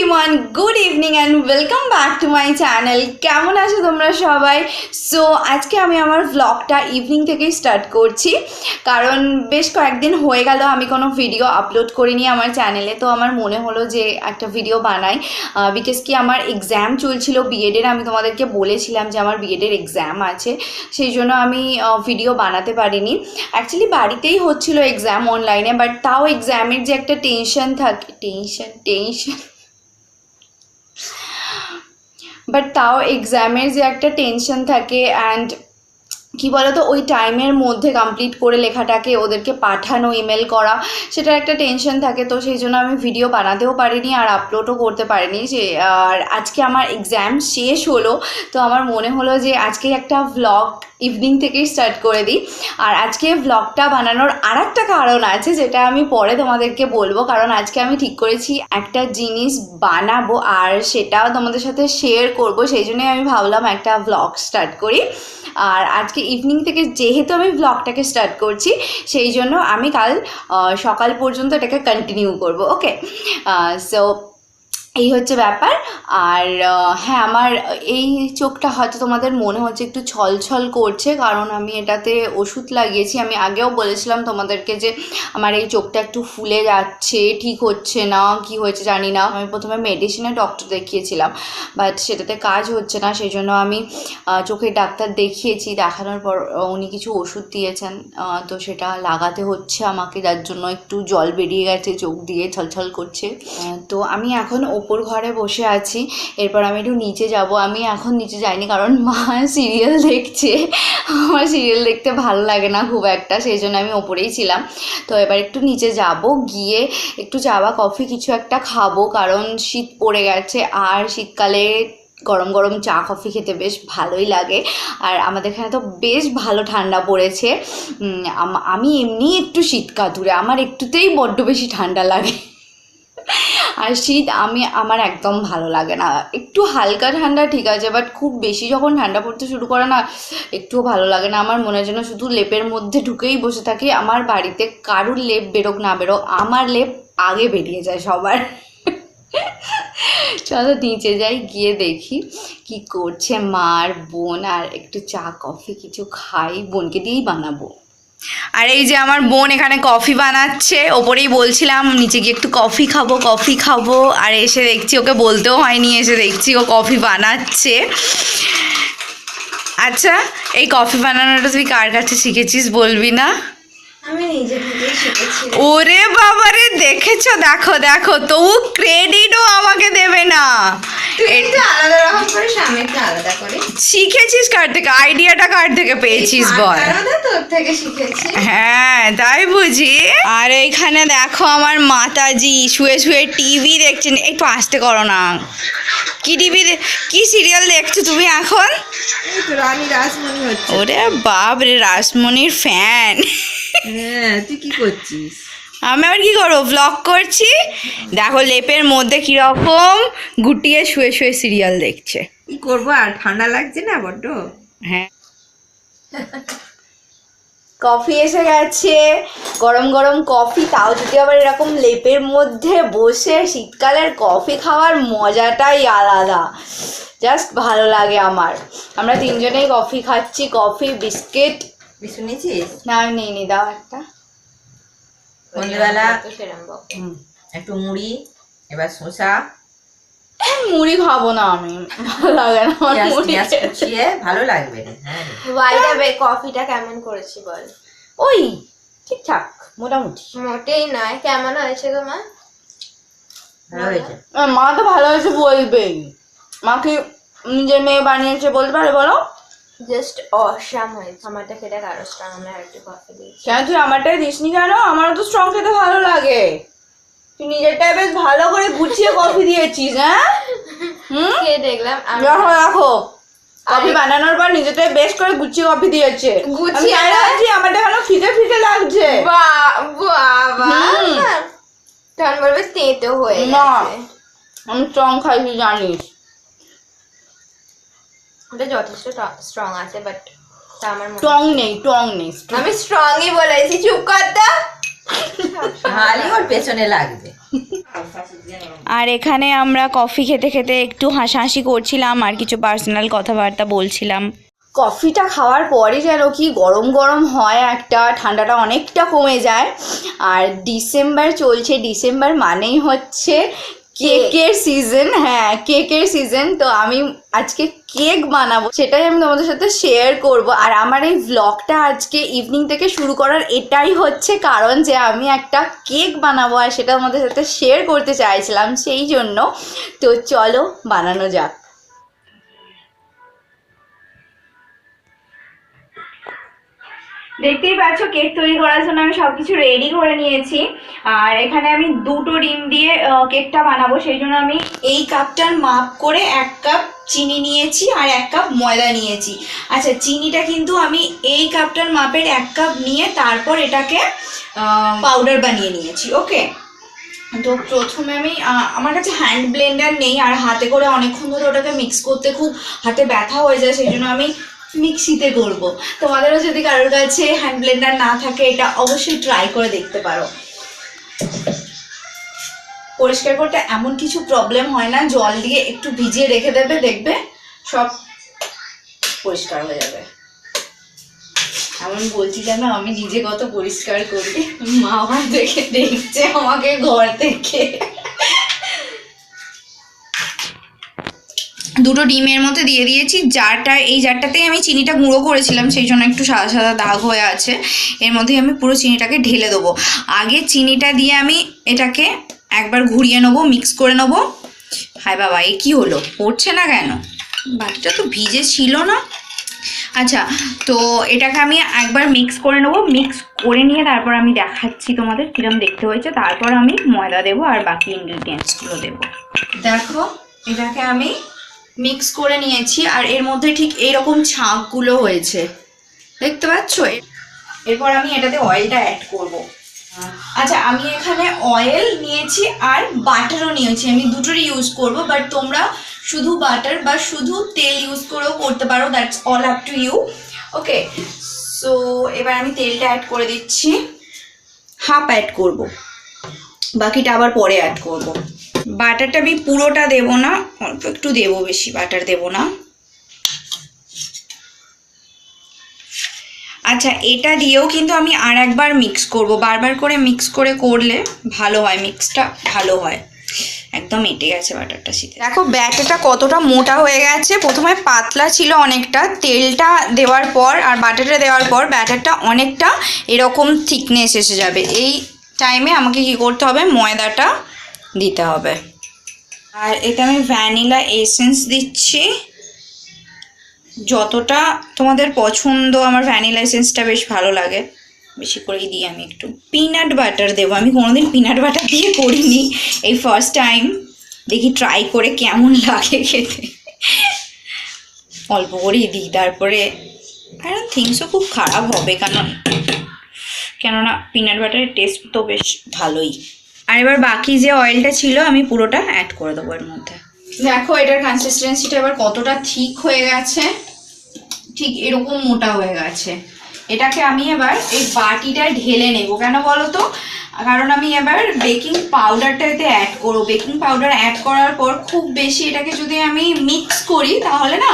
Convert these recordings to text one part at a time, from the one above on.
Everyone, good evening and welcome back to my channel. কেমন আছো তোমরা সবাই? সো আজকে আমি আমার ভ্লগটা ইভিনিং থেকেই স্টার্ট করছি, কারণ বেশ কয়েকদিন হয়ে গেল আমি কোনো ভিডিও আপলোড করিনি আমার চ্যানেলে। তো আমার মনে হলো যে একটা ভিডিও বানাই, বিকজ কি আমার এক্সাম চলছিল বিএডের। আমি তোমাদেরকে বলেছিলাম যে আমার বিএডের এক্সাম আছে, সেই জন্য আমি ভিডিও বানাতে পারিনি। অ্যাকচুয়ালি বাড়িতেই হচ্ছিল এক্সাম অনলাইনে, বাট তাও এক্সামের যে একটা টেনশন থাকে, বাট তাও এক্সামের যে একটা টেনশন থাকে অ্যান্ড কী বলো তো, ওই টাইমের মধ্যে কমপ্লিট করে লেখাটাকে ওদেরকে পাঠানো, ইমেল করা, সেটার একটা টেনশন থাকে। তো সেই জন্য আমি ভিডিও বানাতেও পারিনি আর আপলোডও করতে পারিনি। যে আর আজকে আমার এক্সাম শেষ হলো, তো আমার মনে হলো যে আজকে একটা ভ্লগ ইভিনিং থেকেই স্টার্ট করে দিই। আর আজকে ভ্লগটা বানানোর আর একটা কারণ আছে, যেটা আমি পরে তোমাদেরকে বলবো। কারণ আজকে আমি ঠিক করেছি একটা জিনিস বানাবো আর সেটাও তোমাদের সাথে শেয়ার করব, সেই জন্যই আমি ভাবলাম একটা ভ্লগ স্টার্ট করি। আর আজকে ইভিনিং থেকে যেহেতু আমি ভ্লগটাকে স্টার্ট করছি, সেই জন্য আমি কাল সকাল পর্যন্ত এটাকে কন্টিনিউ করব। ওকে, সো এই হচ্ছে ব্যাপার। আর হ্যাঁ, আমার এই চোখটা হয়তো তোমাদের মনে হচ্ছে একটু ছলছল করছে, কারণ আমি এটাতে ওষুধ লাগিয়েছি। আমি আগেও বলেছিলাম তোমাদেরকে যে আমার এই চোখটা একটু ফুলে যাচ্ছে, ঠিক হচ্ছে না, কি হয়েছে জানি না। আমি প্রথমে মেডিসিনে ডক্টর দেখিয়েছিলাম, বাট সেটাতে কাজ হচ্ছে না, সেই জন্য আমি চোখের ডাক্তার দেখিয়েছি। দেখানোর পর উনি কিছু ওষুধ দিয়েছেন, তো সেটা লাগাতে হচ্ছে আমাকে, যার জন্য একটু জল বেরিয়ে গেছে চোখ দিয়ে, ছলছল করছে। তো আমি এখন ওপর ঘরে বসে আছি, এরপর আমি একটু নিচে যাব। আমি এখন নিচে যাইনি কারণ মা সিরিয়াল দেখছে, আমার সিরিয়াল দেখতে ভালো লাগে না খুব একটা, সেই জন্য আমি ওপরেই ছিলাম। তো এবার একটু নিচে যাব, গিয়ে একটু চা বা কফি কিছু একটা খাবো, কারণ শীত পড়ে গেছে আর শীতকালে গরম গরম চা কফি খেতে বেশ ভালোই লাগে। আর আমাদের এখানে তো বেশ ভালো ঠান্ডা পড়েছে। আমি এমনি একটু শীত কাতুরে, আমার একটুতেই বড্ড বেশি ঠান্ডা লাগে। আর শীত আমার একদম ভালো লাগে না। একটু হালকা ঠান্ডা ঠিক আছে, বাট খুব বেশি যখন ঠান্ডা পড়তে শুরু করে না, একটুও ভালো লাগে না। আমার মনে হয় যেন শুধু লেপের মধ্যে ঢুকেই বসে থাকি। আমার বাড়িতে কারুর লেপ বেরোক না বেরোক, আমার লেপ আগে বেরিয়ে যায় সবার। চলো নিচে যাই, গিয়ে দেখি কি করছে মা আর বোন, আর একটু চা কফি কিছু খাই, বোনকে দিয়েই বানাবো। আর এই যে আমার বোন এখানে কফি বানাচ্ছে, ওপরেই বলছিলাম নিচে গিয়ে একটু কফি খাবো, আর এসে দেখছি, ওকে বলতেও হয়নি, এসে দেখছি ও কফি বানাচ্ছে। আচ্ছা, এই কফি বানানোটা তুই কার কাছে শিখেছিস বলবি না? আমি নিজে থেকে শিখেছি। ওরে বাবারে, দেখেছো, দেখো তবু ক্রেডিটও আমাকে দেবে না। এটা আলাদা রকম করে, সামনেটা আলাদা করে। শিখেছিস কার থেকে? আইডিয়াটা কার থেকে পেয়েছিস বল? আলাদা তোর থেকে শিখেছি। হ্যাঁ, তাই বুঝি। আর এইখানে দেখো আমার মাতাজি শুয়ে শুয়ে টিভি দেখছেন। একটু আসতে করো না। কি সিরিয়াল দেখছো তুমি এখন? এই তো রানী রাসমণি হচ্ছে। ওরে বাপ রে, রাসমণির ফ্যান। হ্যাঁ, তুই কি করছিস? আমি আবার কি করবো, ভ্লগ করছি। দেখো লেপের মধ্যে কিরকম গুটিয়ে শুয়ে শুয়ে সিরিয়াল দেখছে। কি করবো, আর ঠান্ডা লাগছে না বড্ড? হ্যাঁ, কফি এসে গেছে, গরম গরম কফি, তাও যদি আবার এরকম লেপের মধ্যে বসে শীতকালের কফি খাওয়ার মজাটাই আলাদা, জাস্ট ভালো লাগে আমার। আমরা তিনজনেই কফি খাচ্ছি, কফি বিস্কিট। শুনেছিস? না আমি নিয়ে দাও একটা। সন্ধ্যেবেলা একটু মুড়ি, এবার শসা। মুড়ি খাবো না আমি, ভালো লাগে না আমার মুড়ি খেয়ে, ভালো লাগবে। কফিটা কেমন করেছি বল? ওই ঠিকঠাক মোটামুটি। মোটেই নয়, কেমন হয়েছে গো মা? ভালো হয়েছে। মা তো ভালো হয়েছে বলবেই, মা কি নিজের মেয়ে বানিয়েছে বলতে পারে বলো? জাস্ট অসাম হয়েছে। আমারটা খেতে কারো স্ট্রং, আমরা একটু কফি দিয়েছি। কেন তুই আমারটাই দিসনি কেন? আমারও তো স্ট্রং খেতে ভালো লাগে। তুই নিজেরটাই বেশ ভালো করে গুছিয়ে কফি দিয়েছিস। হ্যাঁ, খেয়ে দেখলাম। দেখো কফি বানানোর পর নিজেরটাই বেশ করে গুছিয়ে কফি দিয়েছে। গুছিয়ে আমারটা কেন ফিকে ফিকে লাগছে? বাবা, তখন বলবে তেতো হয়ে না, গেছে। আমি স্ট্রং খাই তুই জানিস। ওটা যথেষ্ট স্ট্রং আছে, বাট তা আমার টং নেই। আমি স্ট্রংই বলেছি। চুপ কর তো। খালি ওর পেছনে লাগবে। আর এখানে আমরা কফি খেতে খেতে একটু হাসাহাসি করছিলাম আর কিছু পার্সোনাল কথাবার্তা বলছিলাম। কফিটা খাওয়ার পরে যেন কি গরম গরম হয়, একটা ঠান্ডাটা অনেকটা কমে যায়। আর ডিসেম্বর চলছে, ডিসেম্বর মানেই হচ্ছে কেকের সিজন। হ্যাঁ, কেকের সিজন। তো আমি আজকে কেক বানাবো, সেটাই আমি তোমাদের সাথে শেয়ার করব। আর আমার এই ব্লগটা আজকে ইভিনিং থেকে শুরু করার এটাই হচ্ছে কারণ, যে আমি একটা কেক বানাবো আর সেটা তোমাদের সাথে শেয়ার করতে চাইছিলাম, সেই জন্য। তো চলো বানানো যাক। দেখতেই পাচ্ছ কেক তৈরি করার জন্য আমি সব কিছু রেডি করে নিয়েছি। আর এখানে আমি 2টো ডিম দিয়ে কেকটা বানাবো, সেই জন্য আমি এই কাপটার মাপ করে 1 কাপ চিনি নিয়েছি আর 1 কাপ ময়দা নিয়েছি। আচ্ছা, চিনিটা কিন্তু আমি এই কাপটার মাপের 1 কাপ নিয়ে তারপর এটাকে পাউডার বানিয়ে নিয়েছি। ওকে, তো প্রথমে আমি আমার কাছে হ্যান্ড ব্লেন্ডার নেই, আর হাতে করে অনেকক্ষণ ধরে ওটাকে মিক্স করতে খুব হাতে ব্যথা হয়ে যায়, সেই জন্য আমি মিক্সিতে করব। তোমাদেরও যদি কারোর কাছে হ্যান্ড ব্লেন্ডার না থাকে, এটা অবশ্যই ট্রাই করে দেখতে পারো। পরিষ্কার করতে এমন কিছু প্রবলেম হয় না, জল দিয়ে একটু ভিজিয়ে রেখে দেবে, দেখবে সব পরিষ্কার হয়ে যাবে। এমন বলছি যেন আমি নিজে কত পরিষ্কার করি, মা আমার দেখে দেখছে আমাকে ঘর থেকে। 2টো ডিমের মধ্যে দিয়ে দিয়েছি জারটা। এই জারটাতেই আমি চিনিটা গুঁড়ো করেছিলাম, সেই জন্য একটু সাদা সাদা দাগ হয়ে আছে। এর মধ্যে আমি পুরো চিনিটাকে ঢেলে দেবো। আগে চিনিটা দিয়ে আমি এটাকে একবার ঘুরিয়ে নেবো, মিক্স করে নেবো। হায় বাবা, এ কী হলো, পড়ছে না কেন? বাটিটা তো ভিজে ছিল না। আচ্ছা, তো এটাকে আমি একবার মিক্স করে নেবো। মিক্স করে নিয়ে তারপর আমি দেখাচ্ছি তোমাদের কিরম দেখতে হয়েছে। তারপর আমি ময়দা দেবো আর বাকি ইনগ্রিডিয়েন্টসগুলো দেবো। দেখো, এটাকে আমি মিক্স করে নিয়েছি আর এর মধ্যে ঠিক এইরকম ছাঁকগুলো হয়েছে, দেখতে পাচ্ছ? এরপর আমি এটাতে অয়েলটা অ্যাড করব। আচ্ছা, আমি এখানে অয়েল নিয়েছি আর বাটারও নিয়েছি। আমি দুটোরই ইউজ করব, বাট তোমরা শুধু বাটার বা শুধু তেল ইউজ করেও করতে পারো, that's all up to you. Okay, so এবার আমি তেলটা অ্যাড করে দিচ্ছি। হাফ অ্যাড করব, বাকিটা আবার পরে অ্যাড করব। বাটারটা আমি পুরোটা দেবো না, অল্প একটু দেবো, বেশি বাটার দেবো না। আচ্ছা, এটা দিয়েও কিন্তু আমি আর একবার মিক্স করব। বারবার করে মিক্স করে করলে ভালো হয়, মিক্সটা ভালো হয়। একদম এঁটে গেছে বাটারটা শীতে। দেখো ব্যাটারটা কতটা মোটা হয়ে গেছে। প্রথমে পাতলা ছিল অনেকটা, তেলটা দেওয়ার পর আর বাটারটা দেওয়ার পর ব্যাটারটা অনেকটা এরকম থিকনেস এসে যাবে। এই টাইমে আমাকে কি করতে হবে, ময়দাটা দিতে হবে। আর এটা আমি ভ্যানিলা এসেন্স দিচ্ছি যতটা তোমাদের পছন্দ। আমার ভ্যানিলা এসেন্সটা বেশ ভালো লাগে, বেশি করেই দিই আমি। একটু পিনাট বাটার দেবো, আমি কোনোদিন পিনাট বাটার দিয়ে করিনি, এই ফার্স্ট টাইম। দেখি ট্রাই করে কেমন লাগে খেতে। অল্প করেই দিই, তারপরে আই ডোন্ট থিঙ্ক সো খুব খারাপ হবে, কেননা পিনাট বাটারের টেস্ট তো বেশ ভালোই। আর এবার বাকি যে অয়েলটা ছিল আমি পুরোটা অ্যাড করে দেবো এর মধ্যে। দেখো এটার কনসিস্টেন্সিটা এবার কতটা ঠিক হয়ে গেছে, ঠিক এরকম মোটা হয়ে গেছে। এটাকে আমি এবার এই বাটিটায় ঢেলে নেব। কেন বলো তো? কারণ আমি এবার বেকিং পাউডারটা এতে অ্যাড করবো। বেকিং পাউডার অ্যাড করার পর খুব বেশি এটাকে যদি আমি মিক্স করি তাহলে না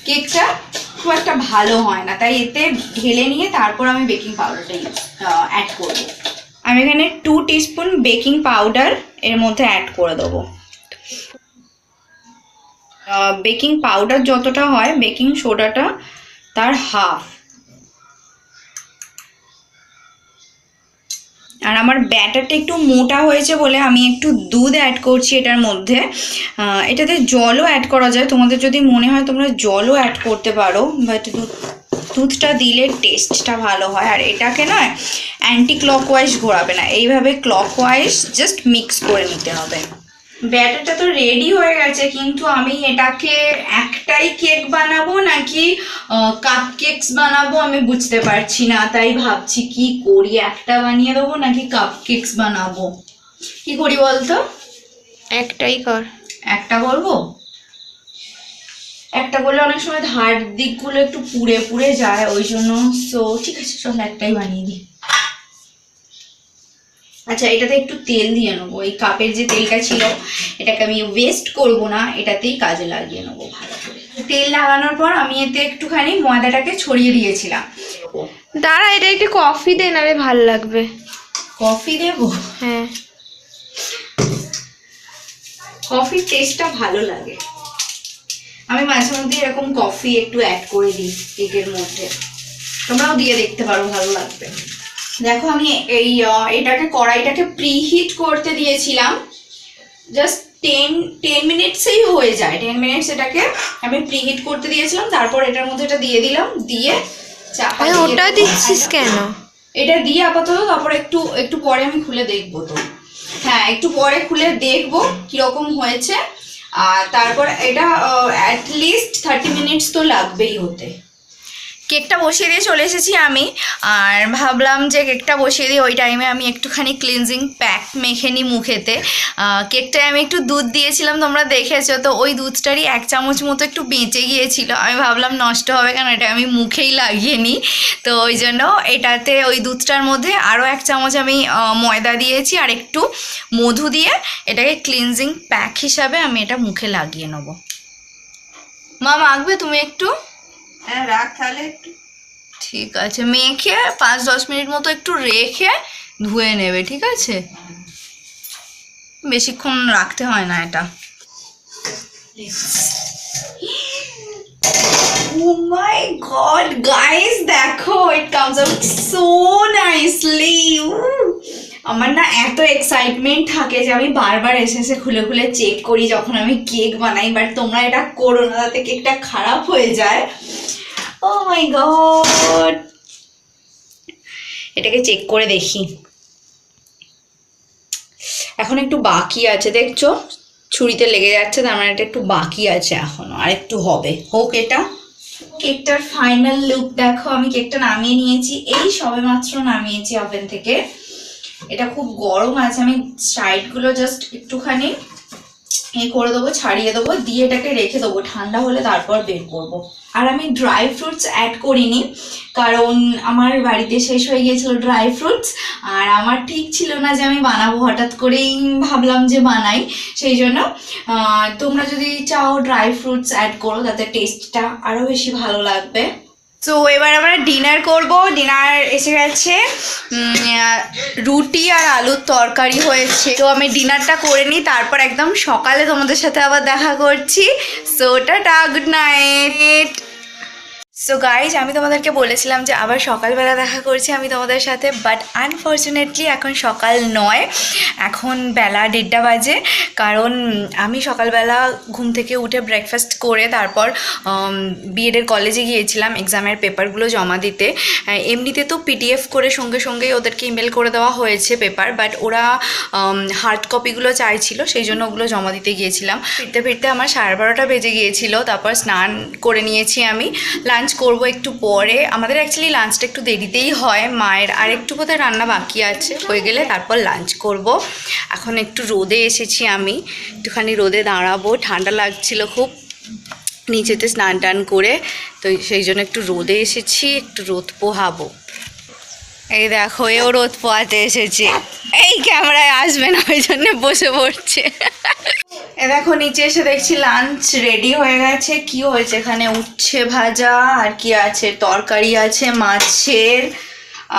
কেকটা খুব একটা ভালো হয় না, তাই এতে ঢেলে নিয়ে তারপর আমি বেকিং পাউডারটা অ্যাড করবো। আমি এখানে 2 টিস্পুন বেকিং পাউডার এর মধ্যে অ্যাড করে দেবো। বেকিং পাউডার যতটা হয় বেকিং সোডাটা তার হাফ। আর আমার ব্যাটারটা একটু মোটা হয়েছে বলে আমি একটু দুধ অ্যাড করছি এটার মধ্যে। এটাতে জলও অ্যাড করা যায়, তোমাদের যদি মনে হয় তোমরা জলও অ্যাড করতে পারো, বাট দুধটা দিলে টেস্টটা ভালো হয়। আর এটাকে না অ্যান্টি ক্লকওয়াইজ ঘোরাবে না, এইভাবে ক্লকওয়াইজ জাস্ট মিক্স করে নিতে হবে। ব্যাটারটা তো রেডি হয়ে গেছে, কিন্তু আমি এটাকে একটাই কেক বানাবো নাকি কাপ কেকস বানাবো আমি বুঝতে পারছি না, তাই ভাবছি কি করি, একটা বানিয়ে দেবো নাকি কাপ কেকস বানাবো। কি করি বলতো? একটাই কর। একটা করবো? একটা করলে অনেক সময় ধার দিকগুলো একটু পুড়ে পুড়ে যায়, ওই জন্য। সো ঠিক আছে, চল একটাই বানিয়ে দিই। আচ্ছা, এটাতে একটু তেল দিয়ে নেবো। এই কাপের যে তেলটা ছিল এটাকে আমি ওয়েস্ট করব না, এটাতেই কাজে লাগিয়ে নেবো ভালো করে। তেল লাগানোর পর আমি এতে একটুখানি ময়দাটাকে ছড়িয়ে দিয়েছিলাম। দাঁড়া, এটা একটু কফি দে না রে, ভাল লাগবে। কফি দেবো? হ্যাঁ, কফির টেস্টটা ভালো লাগে। আমি মাঝে মধ্যে এরকম কফি একটু অ্যাড করে দিই কেকের মধ্যে, তোমরাও দিয়ে দেখতে পারো, ভালো লাগবে। দেখো আমি এটাকে কড়াইটাকে প্রিহিট করতে দিয়েছিলাম, জাস্ট 10 মিনিটসেই হয়ে যায়। 10 মিনিটস এটাকে আমি প্রিহিট করতে দিয়েছিলাম, তারপর এটার মধ্যে এটা দিয়ে দিলাম, দিয়ে চাপা দিয়ে ওটা দিচ্ছিস কেন? এটা দিয়ে আপাতত, তারপর একটু পরে আমি খুলে দেখবো। তো হ্যাঁ, একটু পরে খুলে দেখবো কিরকম হয়েছে। আর তারপর এটা অ্যাটলিস্ট 30 মিনিটস তো লাগবেই হতে। কেকটা বসিয়ে দিয়ে চলে এসেছি আমি, আর ভাবলাম যে কেকটা বসিয়ে দিয়ে ওই টাইমে আমি একটুখানি ক্লিনজিং প্যাক মেখে নিই মুখেতে। কেকটায় আমি একটু দুধ দিয়েছিলাম, তোমরা দেখেছো তো, ওই দুধটারই 1 চামচ মতো একটু বেঁচে গিয়েছিল। আমি ভাবলাম নষ্ট হবে কেন, এটা আমি মুখেই লাগিয়ে নিই। তো ওই জন্য এটাতে ওই দুধটার মধ্যে আরও 1 চামচ আমি ময়দা দিয়েছি, আর একটু মধু দিয়ে এটাকে ক্লিনজিং প্যাক হিসাবে আমি এটা মুখে লাগিয়ে নেবো। মা, মাখবে তুমি একটু? হ্যাঁ, রাখ তাহলে একটু। ঠিক আছে, মেখে 5-10 মিনিট মতো একটু রেখে ধুয়ে নেবে, ঠিক আছে? বেশিক্ষণ রাখতে হয় না এটা। Oh my god, guys, দেখো, it comes out so nicely. আমার না এত এক্সাইটমেন্ট থাকে যে আমি বারবার এসে খুলে খুলে চেক করি যখন আমি কেক বানাই, বাট তোমরা এটা করো না, তাতে কেকটা খারাপ হয়ে যায়। Oh my god, এটাকে চেক করে দেখি। এখন একটু বাকি আছে, দেখছো ছুরিতে লেগে যাচ্ছে, তার মানে এটা একটু বাকি আছে এখনো, আর একটু হবে, হোক এটা। কেকটার ফাইনাল লুক দেখো, আমি কেকটা নামিয়ে নিয়েছি, এই সবে মাত্র নামিয়েছি ওভেন থেকে। এটা খুব গরম আছে, আমি সাইডগুলো জাস্ট একটুখানি করে দেবো, ছাড়িয়ে দেবো, দিয়ে এটাকে রেখে দেবো, ঠান্ডা হলে তারপর বের করব। আর আমি ড্রাই ফ্রুটস অ্যাড করিনি, কারণ আমার বাড়িতে শেষ হয়ে গিয়েছিল ড্রাই ফ্রুটস, আর আমার ঠিক ছিল না যে আমি বানাবো, হঠাৎ করেই ভাবলাম যে বানাই, সেই জন্য। তোমরা যদি চাও ড্রাই ফ্রুটস অ্যাড করো, তাতে টেস্টটা আরও বেশি ভালো লাগবে। তো এবার আমরা ডিনার করব। ডিনার এসে গেছে, রুটি আর আলুর তরকারি হয়েছে। তো আমি ডিনারটা করে নিই, তারপর একদম সকালে তোমাদের সাথে আবার দেখা করছি। So tata, good night. So guys, আমি তোমাদেরকে বলেছিলাম যে আবার সকালবেলা দেখা করছি আমি তোমাদের সাথে, বাট আনফর্চুনেটলি এখন সকাল নয়, এখন বেলা 1:30 বাজে। কারণ আমি সকালবেলা ঘুম থেকে উঠে ব্রেকফাস্ট করে তারপর বিএডের কলেজে গিয়েছিলাম এক্সামের পেপারগুলো জমা দিতে। এমনিতে তো পিডিএফ করে সঙ্গে সঙ্গেই ওদেরকে ইমেল করে দেওয়া হয়েছে পেপার, বাট ওরা হার্ড কপিগুলো চাইছিল, সেই জন্য ওগুলো জমা দিতে গিয়েছিলাম। ফিরতে ফিরতে আমার 12:30 বেজে গিয়েছিল। তারপর স্নান করে নিয়েছি আমি, লাঞ্চ করব একটু পরে। আমাদের অ্যাকচুয়ালি লাঞ্চটা একটু দেরিতেই হয়, মায়ের আর একটু বোধহয় রান্না বাকি আছে, হয়ে গেলে তারপর লাঞ্চ করব। এখন একটু রোদে এসেছি আমি, একটুখানি রোদে দাঁড়াবো, ঠান্ডা লাগছিল খুব নিচেতে স্নান টান করে, তো সেই জন্য একটু রোদে এসেছি, একটু রোদ পোহাবো। এই দেখো, এও রোদ পোহাতে এসেছে, এই ক্যামেরায় আসবে না ওই জন্য বসে পড়ছে। এ দেখো, নিচে এসে দেখছি লাঞ্চ রেডি হয়ে গেছে। কি হয়েছে এখানে? উচ্ছে ভাজা, আর কি আছে, তরকারি আছে মাছের,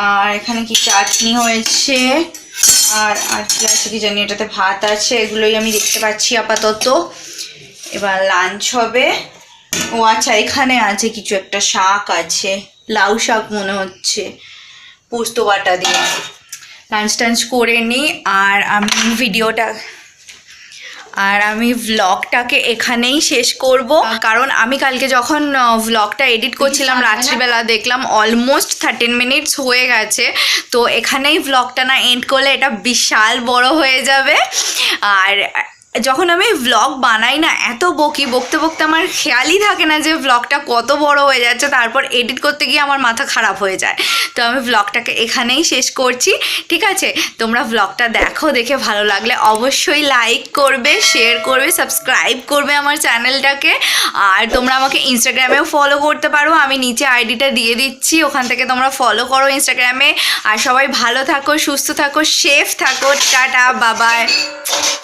আর এখানে কি চাটনি হয়েছে, আর কি আছে কি জানি, এটাতে ভাত আছে, এগুলোই আমি দেখতে পাচ্ছি আপাতত। এবার লাঞ্চ হবে। ও আচ্ছা, এখানে আছে কিছু একটা শাক আছে, লাউ শাক মনে হচ্ছে, পোস্ত বাটা দিয়ে। লাঞ্চ টাঞ্চ করে নিই, আর আমি ভ্লগটাকে এখানেই শেষ করব। কারণ আমি কালকে যখন ভ্লগটা এডিট করছিলাম রাত্রিবেলা, দেখলাম অলমোস্ট 13 মিনিটস হয়ে গেছে। তো এখানেই ভ্লগটা না এন্ড করলে এটা বিশাল বড় হয়ে যাবে। আর যখন আমি ভ্লগ বানাই না এত বকি, বকতে বকতে আমার খেয়ালই থাকে না যে ভ্লগটা কত বড় হয়ে যাচ্ছে, তারপর এডিট করতে গিয়ে আমার মাথা খারাপ হয়ে যায়। তো আমি ভ্লগটাকে এখানেই শেষ করছি, ঠিক আছে? তোমরা ভ্লগটা দেখো, দেখে ভালো লাগলে অবশ্যই লাইক করবে, শেয়ার করবে, সাবস্ক্রাইব করবে আমার চ্যানেলটাকে। আর তোমরা আমাকে ইনস্টাগ্রামেও ফলো করতে পারো, আমি নিচে আইডিটা দিয়ে দিচ্ছি, ওখান থেকে তোমরা ফলো করো ইনস্টাগ্রামে। আর সবাই ভালো থাকো, সুস্থ থাকো, সেফ থাকো, টাটা, বাবাই।